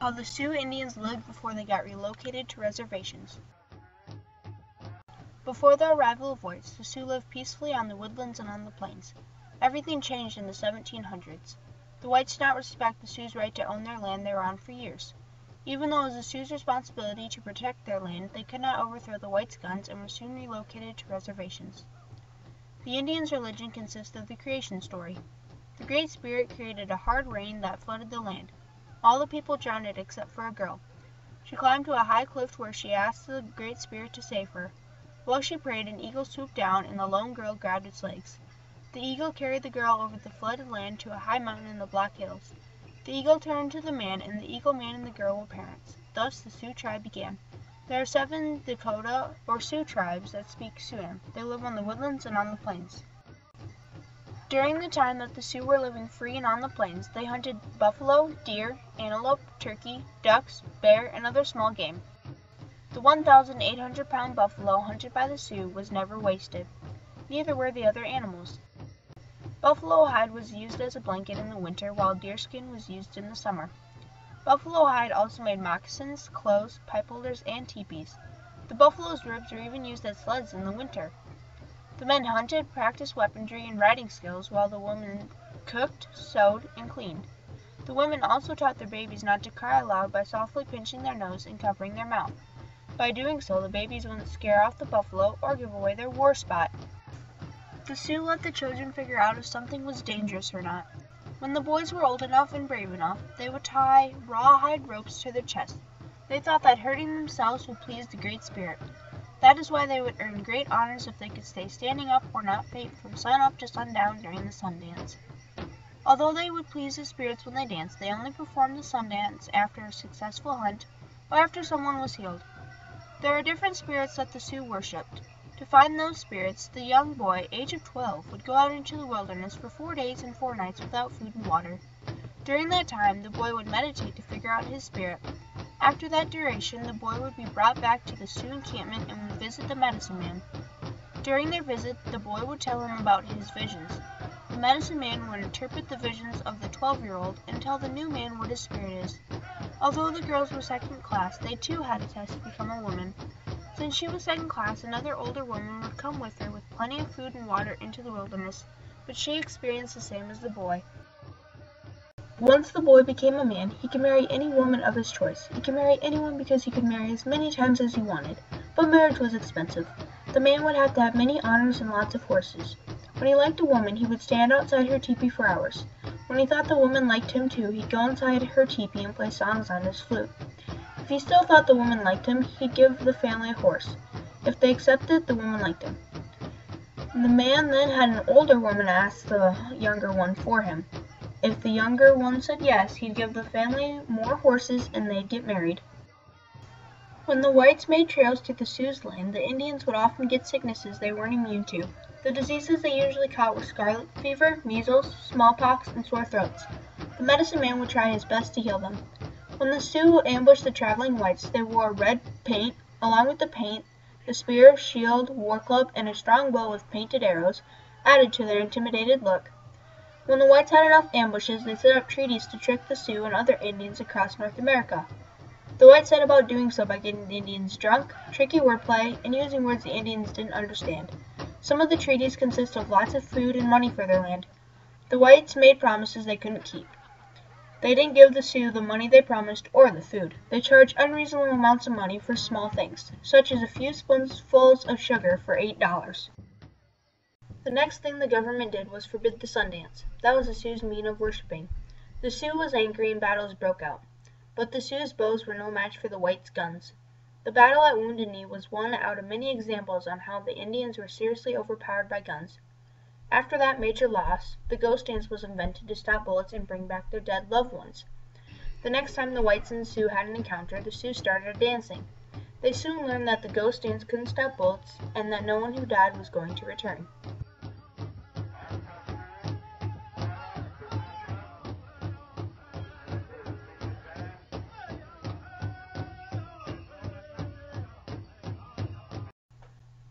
How the Sioux Indians lived before they got relocated to reservations. Before the arrival of whites, the Sioux lived peacefully on the woodlands and on the plains. Everything changed in the 1700s. The whites did not respect the Sioux' right to own their land they were on for years. Even though it was the Sioux' responsibility to protect their land, they could not overthrow the whites' guns and were soon relocated to reservations. The Indians' religion consists of the creation story. The Great Spirit created a hard rain that flooded the land. All the people drowned except for a girl. She climbed to a high cliff where she asked the Great Spirit to save her. While she prayed, an eagle swooped down and the lone girl grabbed its legs. The eagle carried the girl over the flooded land to a high mountain in the Black Hills. The eagle turned to the man, and the eagle man and the girl were parents. Thus the Sioux tribe began. There are 7 Dakota or Sioux tribes that speak Siouan. They live on the woodlands and on the plains. During the time that the Sioux were living free and on the plains, they hunted buffalo, deer, antelope, turkey, ducks, bear, and other small game. The 1,800-pound buffalo hunted by the Sioux was never wasted. Neither were the other animals. Buffalo hide was used as a blanket in the winter, while deerskin was used in the summer. Buffalo hide also made moccasins, clothes, pipe holders, and teepees. The buffalo's ribs were even used as sleds in the winter. The men hunted, practiced weaponry and riding skills, while the women cooked, sewed, and cleaned. The women also taught their babies not to cry aloud by softly pinching their nose and covering their mouth. By doing so, the babies wouldn't scare off the buffalo or give away their war spot. The Sioux let the children figure out if something was dangerous or not. When the boys were old enough and brave enough, they would tie rawhide ropes to their chests. They thought that hurting themselves would please the Great Spirit. That is why they would earn great honors if they could stay standing up or not faint from sun-up to sundown during the sun dance. Although they would please the spirits when they danced, they only performed the sun dance after a successful hunt or after someone was healed. There are different spirits that the Sioux worshipped. To find those spirits, the young boy, age of 12, would go out into the wilderness for 4 days and 4 nights without food and water. During that time, the boy would meditate to figure out his spirit. After that duration, the boy would be brought back to the Sioux encampment and would visit the medicine man. During their visit, the boy would tell him about his visions. The medicine man would interpret the visions of the 12-year-old and tell the new man what his spirit is. Although the girls were second class, they too had a test to become a woman. Since she was second class, another older woman would come with her with plenty of food and water into the wilderness, but she experienced the same as the boy. Once the boy became a man, he could marry any woman of his choice. He could marry anyone because he could marry as many times as he wanted, but marriage was expensive. The man would have to have many honors and lots of horses. When he liked a woman, he would stand outside her teepee for hours. When he thought the woman liked him too, he'd go inside her teepee and play songs on his flute. If he still thought the woman liked him, he'd give the family a horse. If they accepted, the woman liked him. The man then had an older woman ask the younger one for him. If the younger one said yes, he'd give the family more horses and they'd get married. When the whites made trails to the Sioux land, the Indians would often get sicknesses they weren't immune to. The diseases they usually caught were scarlet fever, measles, smallpox, and sore throats. The medicine man would try his best to heal them. When the Sioux ambushed the traveling whites, they wore red paint. Along with the paint, the spear, shield, war club, and a strong bow with painted arrows added to their intimidated look. When the whites had enough ambushes, they set up treaties to trick the Sioux and other Indians across North America. The whites set about doing so by getting the Indians drunk, tricky wordplay, and using words the Indians didn't understand. Some of the treaties consist of lots of food and money for their land. The whites made promises they couldn't keep. They didn't give the Sioux the money they promised or the food. They charged unreasonable amounts of money for small things, such as a few spoonfuls of sugar for $8. The next thing the government did was forbid the sun dance. That was the Sioux's means of worshipping. The Sioux was angry and battles broke out. But the Sioux's bows were no match for the whites' guns. The battle at Wounded Knee was one out of many examples on how the Indians were seriously overpowered by guns. After that major loss, the ghost dance was invented to stop bullets and bring back their dead loved ones. The next time the whites and the Sioux had an encounter, the Sioux started dancing. They soon learned that the ghost dance couldn't stop bullets and that no one who died was going to return.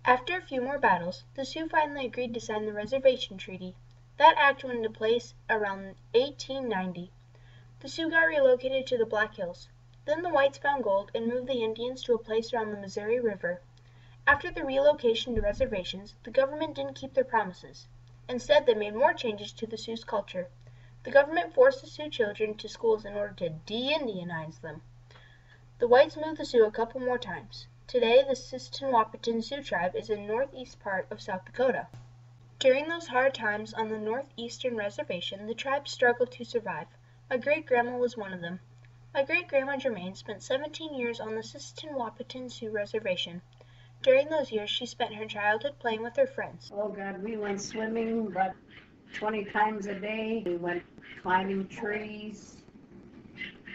After a few more battles, the Sioux finally agreed to sign the Reservation Treaty. That act went into place around 1890. The Sioux got relocated to the Black Hills. Then the whites found gold and moved the Indians to a place around the Missouri River. After the relocation to reservations, the government didn't keep their promises. Instead, they made more changes to the Sioux culture. The government forced the Sioux children to schools in order to de-Indianize them. The whites moved the Sioux a couple more times. Today, the Sisseton-Wahpeton Sioux tribe is in the northeast part of South Dakota. During those hard times on the northeastern reservation, the tribe struggled to survive. My great-grandma was one of them. My great-grandma Germaine spent 17 years on the Sisseton-Wahpeton Sioux reservation. During those years, she spent her childhood playing with her friends. Oh God, we went swimming about 20 times a day. We went climbing trees,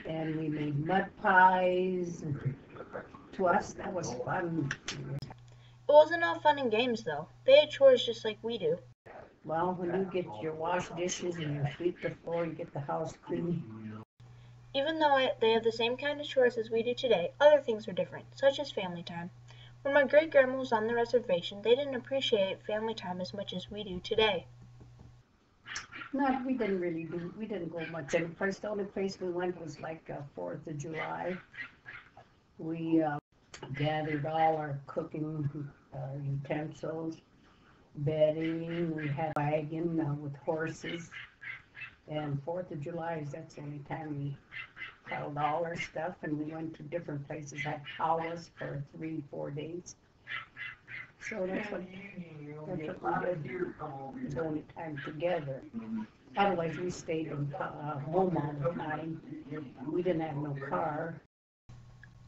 and we made mud pies. To us, that was fun. It wasn't all fun and games, though. They had chores just like we do. Well, when you get your wash dishes and you sweep the floor, you get the house clean. Even though they have the same kind of chores as we do today, other things were different, such as family time. When my great-grandma was on the reservation, they didn't appreciate family time as much as we do today. No, we didn't go much. And the only place we went was like 4th of July. We gathered all our cooking utensils, bedding. We had a wagon with horses. And 4th of July, that's the only time we held all our stuff, and we went to different places, had houses for 3-4 days. So that's what we did the only time together. Otherwise, we stayed in home all the time. We didn't have no car.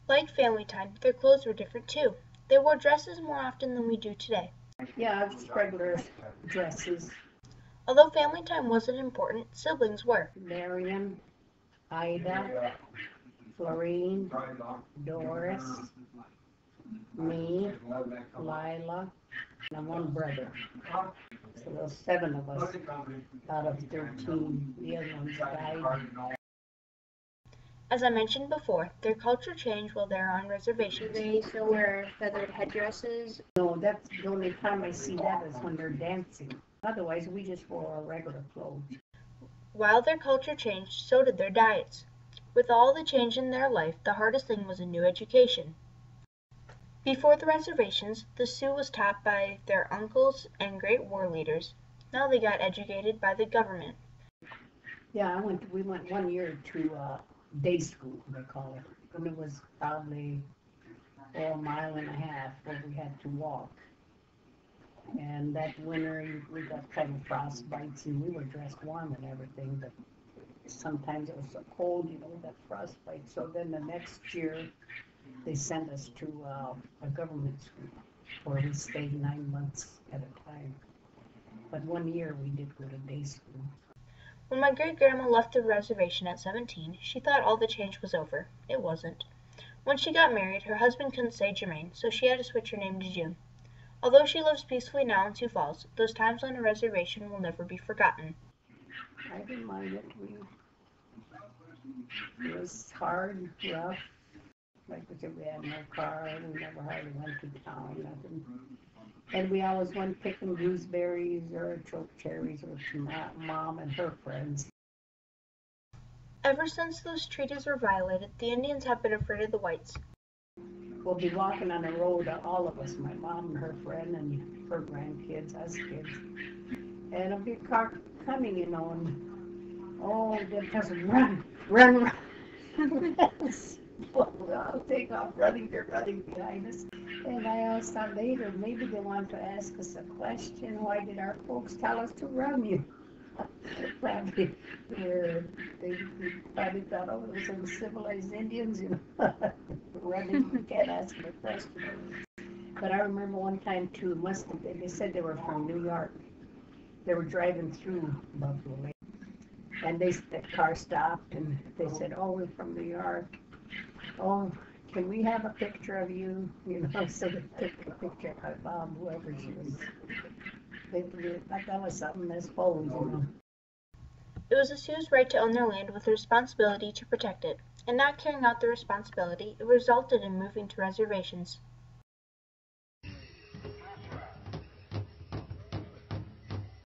Like family time, their clothes were different too. They wore dresses more often than we do today. Yeah, just regular dresses. Although family time wasn't important, siblings were. Marion, Ida, Florine, Doris, me, Lila, and one brother. So there's 7 of us out of 13. The other ones died. As I mentioned before, their culture changed while they were on reservations. They still wear feathered headdresses. No, that's the only time I see that is when they're dancing. Otherwise, we just wore our regular clothes. While their culture changed, so did their diets. With all the change in their life, the hardest thing was a new education. Before the reservations, the Sioux was taught by their uncles and great war leaders. Now they got educated by the government. Yeah, we went 1 year to day school, they call it. And it was probably a mile and a half where we had to walk. And that winter, we got kind of frostbites, and we were dressed warm and everything, but sometimes it was so cold, we got frostbite. So then the next year, they sent us to a government school where we stayed 9 months at a time. But 1 year, we did go to day school. When my great-grandma left the reservation at 17, she thought all the change was over. It wasn't. When she got married, her husband couldn't say Germaine, so she had to switch her name to June. Although she lives peacefully now in Sioux Falls, those times on a reservation will never be forgotten. I didn't mind it. It was hard, rough. Like I said, we had no car. We never hardly went to town, nothing. And we always went picking gooseberries or choke cherries with Mom and her friends. Ever since those treaties were violated, the Indians have been afraid of the whites. We'll be walking on the road, all of us, my mom and her friend and her grandkids, us kids. And it'll be a car coming, and they'll just run. I'll take off running, they're running behind us. And I always thought later, maybe they want to ask us a question, why did our folks tell us to run you? Probably, they probably thought, it was some civilized Indians, running, you can't ask them a question. But I remember one time too, they said they were from New York. They were driving through Buffalo Lake, and the car stopped, and they said, we're from New York. Oh, can we have a picture of you? So they took a picture of Bob, whoever she was. They thought that was something that's bold, It was the Sioux' right to own their land with the responsibility to protect it. In not carrying out the responsibility, it resulted in moving to reservations.